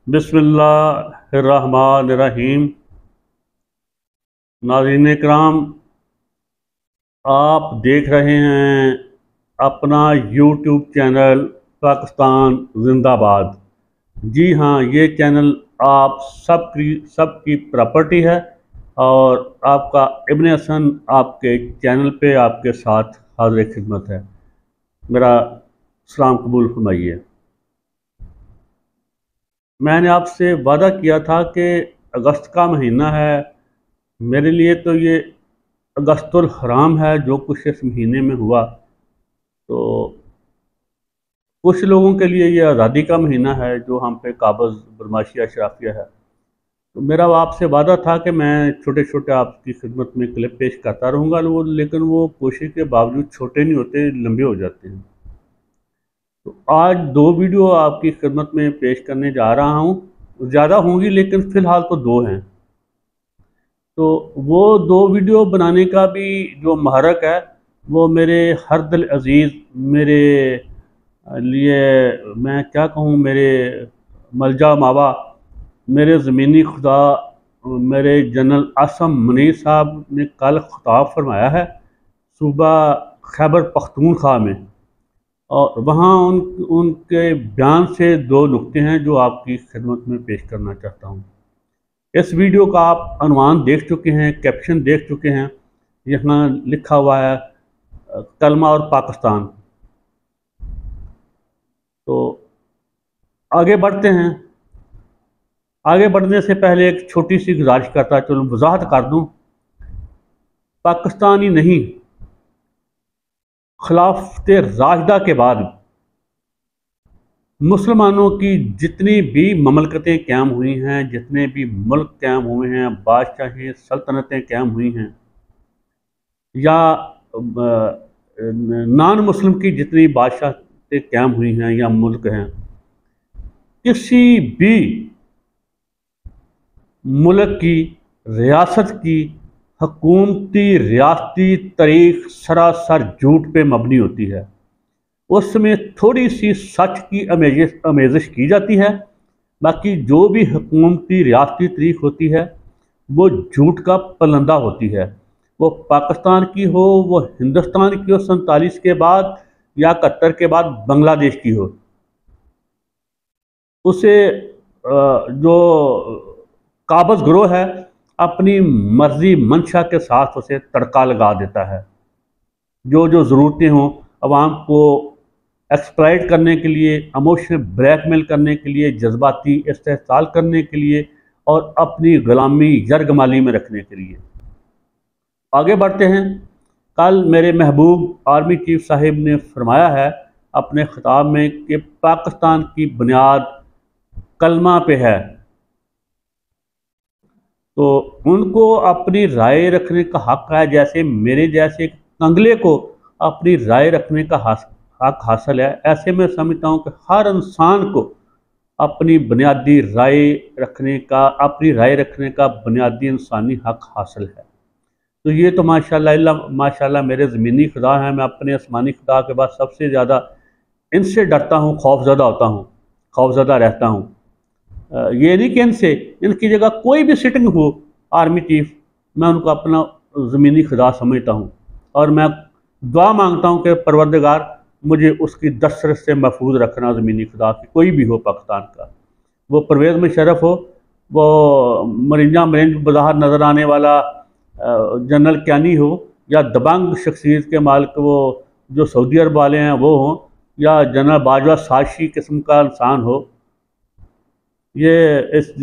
बिस्मिल्लाहिर्रहमानिर्रहीम। नाज़रीन इकराम, आप देख रहे हैं अपना यूट्यूब चैनल पाकिस्तान जिंदाबाद। जी हाँ, ये चैनल आप सबकी प्रॉपर्टी है और आपका इब्न हसन आपके चैनल पे आपके साथ हाज़िर खिदमत है। मेरा सलाम कबूल फरमाइए। मैंने आपसे वादा किया था कि अगस्त का महीना है, मेरे लिए तो ये अगस्तुल हराम है जो कुछ इस महीने में हुआ। तो कुछ लोगों के लिए ये आज़ादी का महीना है जो हम पे काबज़ बदमाशी अशराफिया है। तो मेरा आपसे वादा था कि मैं छोटे छोटे आपकी खिदमत में क्लिप पेश करता रहूँगा, लेकिन वो कोशिश के बावजूद छोटे नहीं होते, लंबे हो जाते हैं। तो आज दो वीडियो आपकी खिदमत में पेश करने जा रहा हूँ। ज़्यादा होंगी लेकिन फ़िलहाल तो दो हैं। तो वो दो वीडियो बनाने का भी जो महरक है वो मेरे हर दिल अज़ीज़, मेरे लिए मैं क्या कहूँ, मेरे मलजा मावा, मेरे ज़मीनी खुदा, मेरे जनरल आसम मुनीर साहब ने कल ख़िताब फरमाया है सूबा खैबर पख्तूनख्वा में। और वहाँ उनके बयान से दो नुक्ते हैं जो आपकी खिदमत में पेश करना चाहता हूँ। इस वीडियो का आप अनुमान देख चुके हैं, कैप्शन देख चुके हैं। यहाँ लिखा हुआ है कलमा और पाकिस्तान। तो आगे बढ़ते हैं। आगे बढ़ने से पहले एक छोटी सी गुजारिश करता चलो वजाहत कर दूं। पाकिस्तान ही नहीं, खिलाफत राशिदा के बाद मुसलमानों की जितनी भी ममलकतें क़याम हुई हैं, जितने भी मुल्क क़याम हुए हैं, बादशाहें सल्तनतें क़याम हुई हैं, या नॉन मुस्लिम की जितनी बादशाहतें क़याम हुई हैं या मुल्क हैं, किसी भी मुल्क की रियासत की हकूमती रियासती तारीख सरासर झूठ पे मबनी होती है। उसमें थोड़ी सी सच की आमेज़श की जाती है, बाकी जो भी हुकूमती रियासती तारीख होती है वो झूठ का पलंदा होती है। वो पाकिस्तान की हो, वो हिंदुस्तान की हो 47 के बाद, या 71 के बाद बांग्लादेश की हो, उसे जो काबज़ ग्रोह है अपनी मर्जी मंशा के साथ उसे तड़का लगा देता है। जो जो ज़रूरतें हों अवाम को एक्सप्लॉइट करने के लिए, इमोशनल ब्लैकमेल करने के लिए, जज्बाती इस्तेहसाल करने के लिए और अपनी ग़ुलामी यरगमाली में रखने के लिए। आगे बढ़ते हैं। कल मेरे महबूब आर्मी चीफ साहिब ने फरमाया है अपने ख़िताब में कि पाकिस्तान की बुनियाद कलमा पे है। तो उनको अपनी राय रखने का हक़ है, जैसे मेरे जैसे कंगले को अपनी राय रखने का हक़ हासिल है। ऐसे में समझता हूँ कि हर इंसान को अपनी बुनियादी राय रखने का, अपनी राय रखने का बुनियादी इंसानी हक़ हासिल है। तो ये तो माशाल्लाह मेरे ज़मीनी खुदा हैं। मैं अपने आसमानी खुदा के बाद सबसे ज़्यादा इनसे डरता हूँ, खौफज़दा होता हूँ, खौफज़दा रहता हूँ। ये नहीं कि इनसे, इनकी जगह कोई भी सिटिंग हो आर्मी चीफ, मैं उनको अपना ज़मीनी खुदा समझता हूँ और मैं दुआ मांगता हूँ कि परवरदिगार मुझे उसकी दस्तरस से महफूज रखना। ज़मीनी खुदा की कोई भी हो पाकिस्तान का, वो परवेज़ मुशर्रफ हो, वो मरिंज बज़ाहर नज़र आने वाला जनरल कैनी हो, या दबंग शख्सियत के मालिक वो जो सऊदी अरब वाले हैं वो हों, या जनरल बाजवा साजिशी किस्म का इंसान हो। ये इस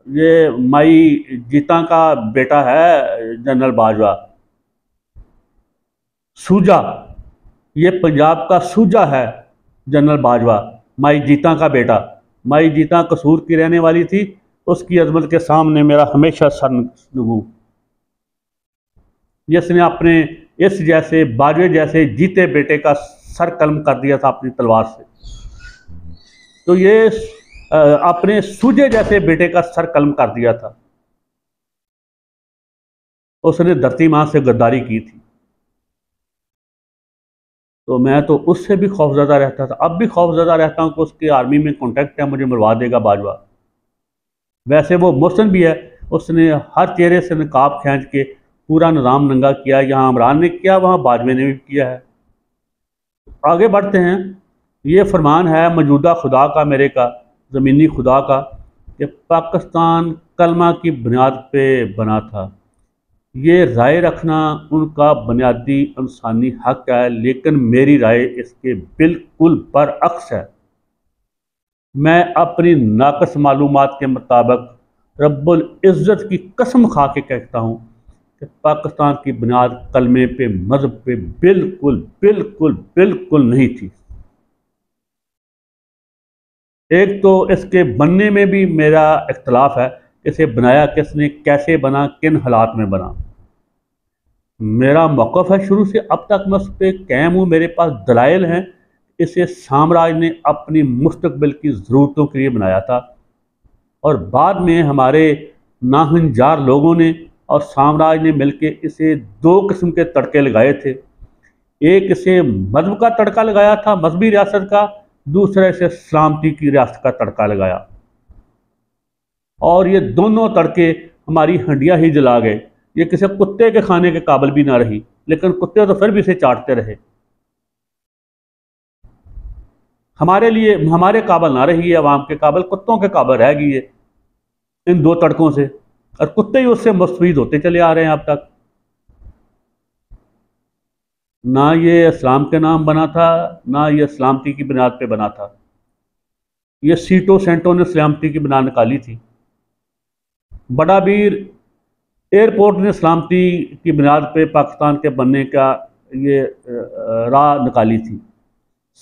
ये माई जीता का बेटा है जनरल बाजवा, सूजा, ये पंजाब का सूजा है जनरल बाजवा, माई जीता का बेटा। माई जीता कसूर की रहने वाली थी, उसकी अजमत के सामने मेरा हमेशा सर नगू, जिसने अपने इस जैसे बाजवे जैसे जीते बेटे का सर कलम कर दिया था अपनी तलवार से। तो ये अपने सूजे जैसे बेटे का सर कलम कर दिया था। उसने धरती माँ से गद्दारी की थी। तो मैं तो उससे भी खौफज़दा रहता था, अब भी खौफज़दा रहता हूँ कि उसके आर्मी में कॉन्टैक्ट है, मुझे मरवा देगा बाजवा। वैसे वो मोहसिन भी है, उसने हर चेहरे से नकाब खींच के पूरा निज़ाम नंगा किया, यहाँ इमरान ने किया, वहाँ बाजवे ने भी किया है। आगे बढ़ते हैं। ये फरमान है मौजूदा खुदा का, मेरे का, ज़मीनी खुदा का, कि पाकिस्तान कलमा की बुनियाद पे बना था। ये राय रखना उनका बुनियादी इंसानी हक है, लेकिन मेरी राय इसके बिल्कुल बरअक्स है। मैं अपनी नाक़िस मालूमात के मुताबिक रब्बुल इज़्ज़त की कसम खा के कहता हूँ कि पाकिस्तान की बुनियाद कलमे पे, मज़हब पे बिल्कुल बिल्कुल बिल्कुल नहीं थी। एक तो इसके बनने में भी मेरा इख्तलाफ है, इसे बनाया किसने, कैसे बना, किन हालात में बना। मेरा मौक़िफ़ है शुरू से अब तक, मैं उस पर कायम हूँ, मेरे पास दलाइल हैं। इसे साम्राज्य ने अपनी मुस्तक़बिल की ज़रूरतों के लिए बनाया था, और बाद में हमारे नाहंजार लोगों ने और साम्राज्य ने मिलकर इसे दो किस्म के तड़के लगाए थे। एक इसे मज़हब का तड़का लगाया था, मजहबी रियासत का, दूसरे इसे सलामती की रियासत का तड़का लगाया, और ये दोनों तड़के हमारी हंडियाँ ही जला गए। ये किसी कुत्ते के खाने के काबिल भी ना रही, लेकिन कुत्ते तो फिर भी इसे चाटते रहे। हमारे लिए, हमारे काबिल ना रही है, अवाम के काबिल, कुत्तों के काबिल रह गई है इन दो तड़कों से, और कुत्ते ही उससे मुस्तफ़ीद होते चले आ रहे हैं अब तक। ना ये इस्लाम के नाम बना था, ना ये सलामती की बुनियाद पे बना था। ये सीटों सेंटों ने सलामती की बुनियाद निकाली थी। बड़ा बीर एयरपोर्ट ने सलामती की बुनियाद पे पाकिस्तान के बनने का ये राह निकाली थी।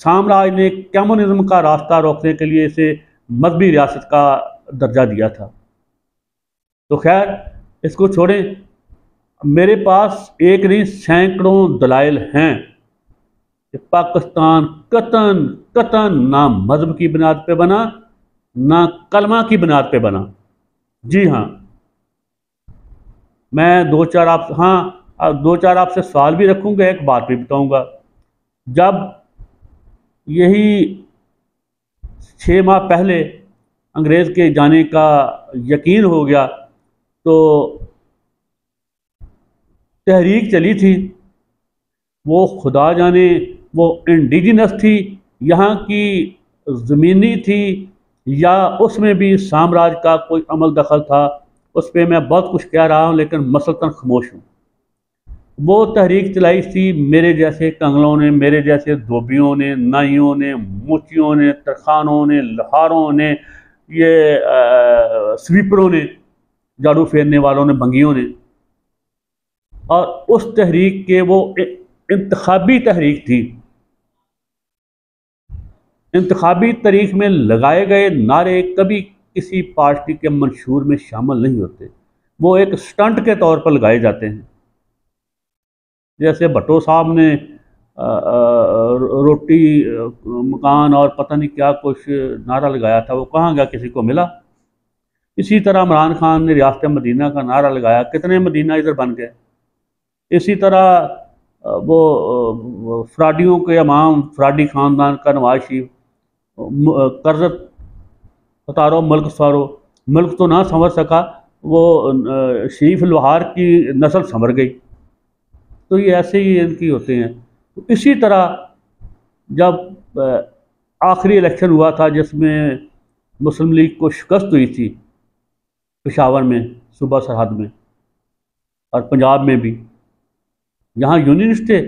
साम्राज्य ने कम्युनिज्म का रास्ता रोकने के लिए इसे मजहबी रियासत का दर्जा दिया था। तो खैर, इसको छोड़ें। मेरे पास एक नहीं सैकड़ों दलाइल हैं कि पाकिस्तान कतन कतन ना मजहब की बुनियाद पे बना, ना कलमा की बुनियाद पे बना। जी हाँ, मैं दो चार आप हाँ दो चार आपसे सवाल भी रखूंगा, एक बात भी बताऊंगा। जब यही 6 माह पहले अंग्रेज़ के जाने का यकीन हो गया, तो तहरीक चली थी, वो खुदा जाने वो इंडिजिनस थी, यहाँ की ज़मीनी थी, या उसमें भी साम्राज्य का कोई अमल दखल था, उस पर मैं बहुत कुछ कह रहा हूँ, लेकिन मसलतन खामोश हूँ। वो तहरीक चलाई थी मेरे जैसे कंगलों ने, मेरे जैसे धोबियों ने, नाइयों ने, मोचियों ने, तरखानों ने, लहारों ने, ये स्वीपरों ने, झाड़ू फेरने वालों ने, भंगियों ने। और उस तहरीक के वो इंतखाबी तहरीक थी। इंतखाबी तहरीक में लगाए गए नारे कभी किसी पार्टी के मंशूर में शामिल नहीं होते, वो एक स्टंट के तौर पर लगाए जाते हैं। जैसे भट्टो साहब ने रोटी मकान और पता नहीं क्या कुछ नारा लगाया था, वो कहाँ गया, किसी को मिला? इसी तरह इमरान खान ने रियासत मदीना का नारा लगाया, कितने मदीना इधर बन गए। इसी तरह वो फ्राडियों के इमाम, फ्राडी ख़ानदान का नवाज शरीफ, कर्जत उतारो मुल्क सवारो, मुल्क तो ना संवर सका, वो शरीफ लोहार की नस्ल संवर गई। तो ये ऐसे ही इनकी होते हैं। तो इसी तरह जब आखिरी इलेक्शन हुआ था जिसमें मुस्लिम लीग को शिकस्त हुई थी, पेशावर में, सूबा सरहद में, और पंजाब में भी, यहाँ यूनियनिस्ट थे,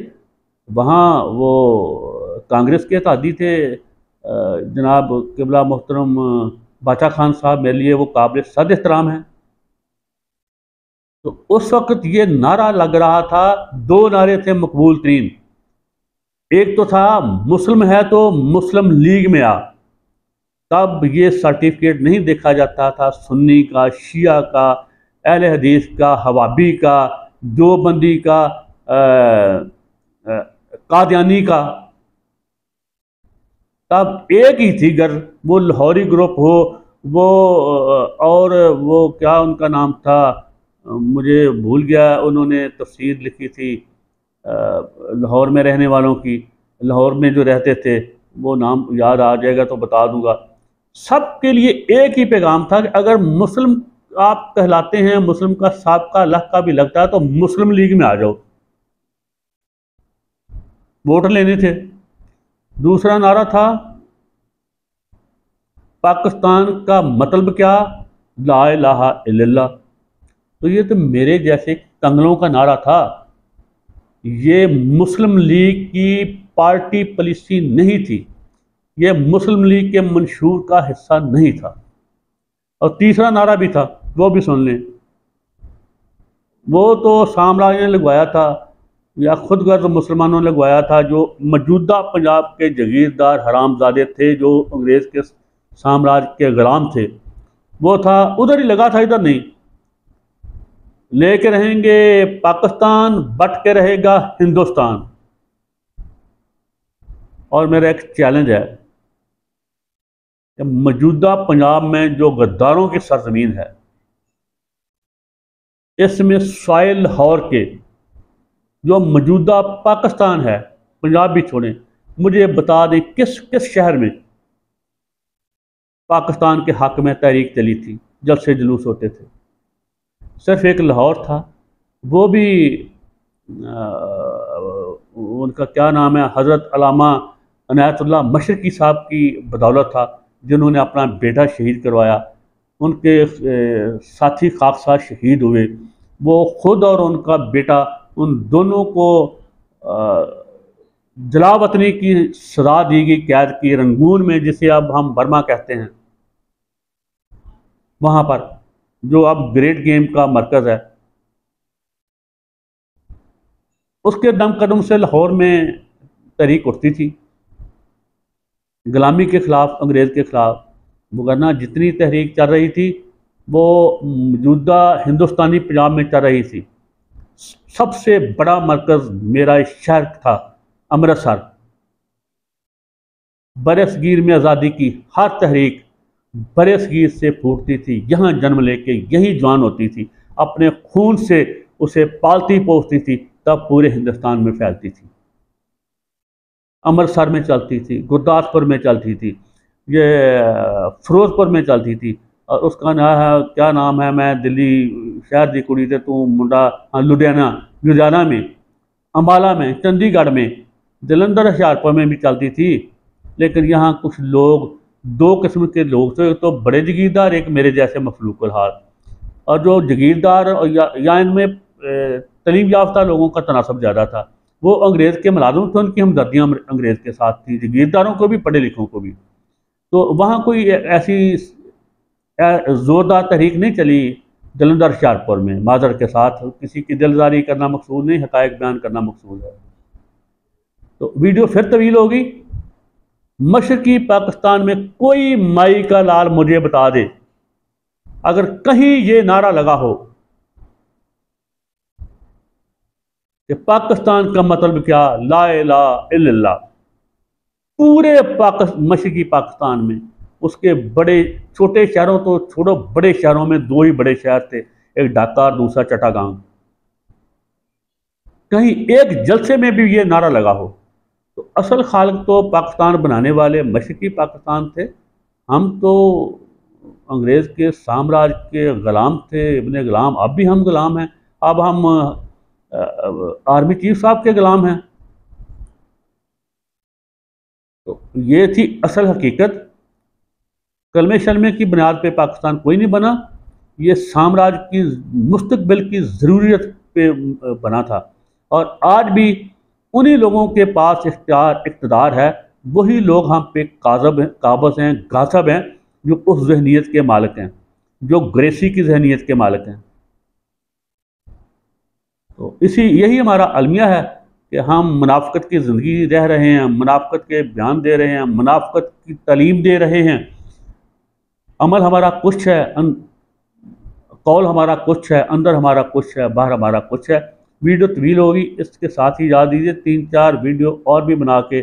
वहाँ वो कांग्रेस के इत्तेहादी थे। जनाब किबला मोहतरम बाचा खान साहब मेरे लिए वो काबिल सद एहतराम हैं। तो उस वक्त ये नारा लग रहा था, दो नारे थे मकबूल तरीन। एक तो था मुस्लिम है तो मुस्लिम लीग में आ। तब ये सर्टिफिकेट नहीं देखा जाता था सुन्नी का, शिया का, अहले हदीस का, हवाबी का, देवबंदी का, कादियानी का। तब एक ही थी गर्ज, वो लाहौरी ग्रुप हो, वो और वो क्या उनका नाम था, मुझे भूल गया, उन्होंने तफसीर लिखी थी लाहौर में रहने वालों की, लाहौर में जो रहते थे, वो नाम याद आ जाएगा तो बता दूंगा। सबके लिए एक ही पैगाम था कि अगर मुस्लिम आप कहलाते हैं, मुस्लिम का साबका लक्का भी लगता है, तो मुस्लिम लीग में आ जाओ, वोट लेने थे। दूसरा नारा था पाकिस्तान का मतलब क्या, ला इलाहा इल्लल्लाह। तो ये तो मेरे जैसे कंगलों का नारा था, ये मुस्लिम लीग की पार्टी पॉलिसी नहीं थी, ये मुस्लिम लीग के मंशूर का हिस्सा नहीं था। और तीसरा नारा भी था, वो भी सुन लें। वो तो साम्राज्य ने लगवाया था या खुद गर्द मुसलमानों ने लगवाया था, जो मौजूदा पंजाब के जगीरदार हरामजादे थे, जो अंग्रेज़ के साम्राज्य के गुलाम थे। वो था, उधर ही लगा था, इधर नहीं। लेके रहेंगे पाकिस्तान, बट के रहेगा हिंदुस्तान। और मेरा एक चैलेंज है कि मौजूदा पंजाब में जो गद्दारों की सरजमीन है, इसमें सॉइल लाहौर के जो मौजूदा पाकिस्तान है, पंजाब भी छोड़ें, मुझे बता दें किस किस शहर में पाकिस्तान के हक में तहरीक चली थी, जलसे जुलूस होते थे। सिर्फ एक लाहौर था, वो भी उनका क्या नाम है, हज़रत अल्लामा अनायतुल्लाह मशरकी साहब की बदौलत था, जिन्होंने अपना बेटा शहीद करवाया। उनके साथी खाकसार शहीद हुए, वो खुद और उनका बेटा, उन दोनों को जलावतनी की सजा दी गई, कैद की रंगून में, जिसे अब हम बर्मा कहते हैं, वहाँ पर जो अब ग्रेट गेम का मरकज़ है। उसके दम कदम से लाहौर में तहरीक उठती थी गुलामी के ख़िलाफ़, अंग्रेज़ के ख़िलाफ़। वरना जितनी तहरीक चल रही थी वो मौजूदा हिंदुस्तानी पंजाब में चल रही थी। सबसे बड़ा मरकज़ मेरा शहर था अमृतसर। बरसगीर में आज़ादी की हर तहरीक बरसगीर से फूटती थी, यहाँ जन्म लेके यही जवान होती थी, अपने खून से उसे पालती पोसती थी, तब पूरे हिंदुस्तान में फैलती थी। अमृतसर में चलती थी, गुरदासपुर में चलती थी, ये फिरोजपुर में चलती थी। और उसका नाम है, क्या नाम है, मैं दिल्ली शहर दी कुड़ी थे तू मुंडा, हाँ, लुधियाना में, अम्बाला में, चंडीगढ़ में, जलंधर हुशियारपुर में भी चलती थी। लेकिन यहाँ कुछ लोग, दो किस्म के लोग थे, तो बड़े जगीरदार, एक मेरे जैसे मफलूकुल हाल। और जो जगीरदार या इनमें तलीम याफ्ता लोगों का तनासब ज़्यादा था, वो अंग्रेज़ के मुलाजिम थे, उनकी हमदर्दियाँ अंग्रेज़ के साथ थी, जगीरदारों को भी, पढ़े लिखों को भी। तो वहाँ कोई ऐसी ज़ोरदार तहरीक नहीं चली जलंधर हुशियारपुर में। माजर के साथ किसी की दिलजारी करना मकसूद नहीं, हक़ाइक़ बयान करना मकसूद है। तो वीडियो फिर तवील होगी। मशरकी पाकिस्तान में कोई माई का लाल मुझे बता दे, अगर कहीं ये नारा लगा हो कि पाकिस्तान का मतलब क्या, ला इलाहा इल्लल्लाह। पूरे मशरकी पाकिस्तान में, उसके बड़े छोटे शहरों तो छोड़ो, बड़े शहरों में दो ही बड़े शहर थे, एक ढाका और दूसरा चट्टागांव। कहीं एक जलसे में भी ये नारा लगा हो, तो असल खालिक तो पाकिस्तान बनाने वाले मशरकी पाकिस्तान थे। हम तो अंग्रेज़ के साम्राज्य के ग़ुलाम थे, इब्ने ग़ुलाम। अब भी हम ग़ुलाम हैं, अब हम आर्मी चीफ साहब के ग़ुलाम हैं। तो ये थी असल हकीकत। कलमे शलमे की बुनियाद पे पाकिस्तान कोई नहीं बना, ये साम्राज्य की मुस्तकबिल की ज़रूरियत पे बना था। और आज भी उन्हीं लोगों के पास इख्तियार है, वही लोग हम पे काबज़ हैं, गासिब हैं, जो उस ज़हनीत के मालिक हैं, जो ग्रेसी की ज़हनीत के मालिक हैं। तो यही हमारा अलमिया है कि हम मुनाफ़क़त की ज़िंदगी रह रहे हैं, मुनाफ़क़त के बयान दे रहे हैं, मुनाफ़क़त की तालीम दे रहे हैं। अमल हमारा कुछ है, कौल हमारा कुछ है, अंदर हमारा कुछ है, बाहर हमारा कुछ है। वीडियो तवील होगी, इसके साथ ही याद दीजिए 3-4 वीडियो और भी बना के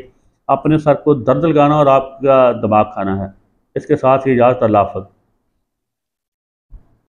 अपने सर को दर्द लगाना और आपका दिमाग खाना है। इसके साथ ही इजाज़त, अल्लाह हाफ़िज़।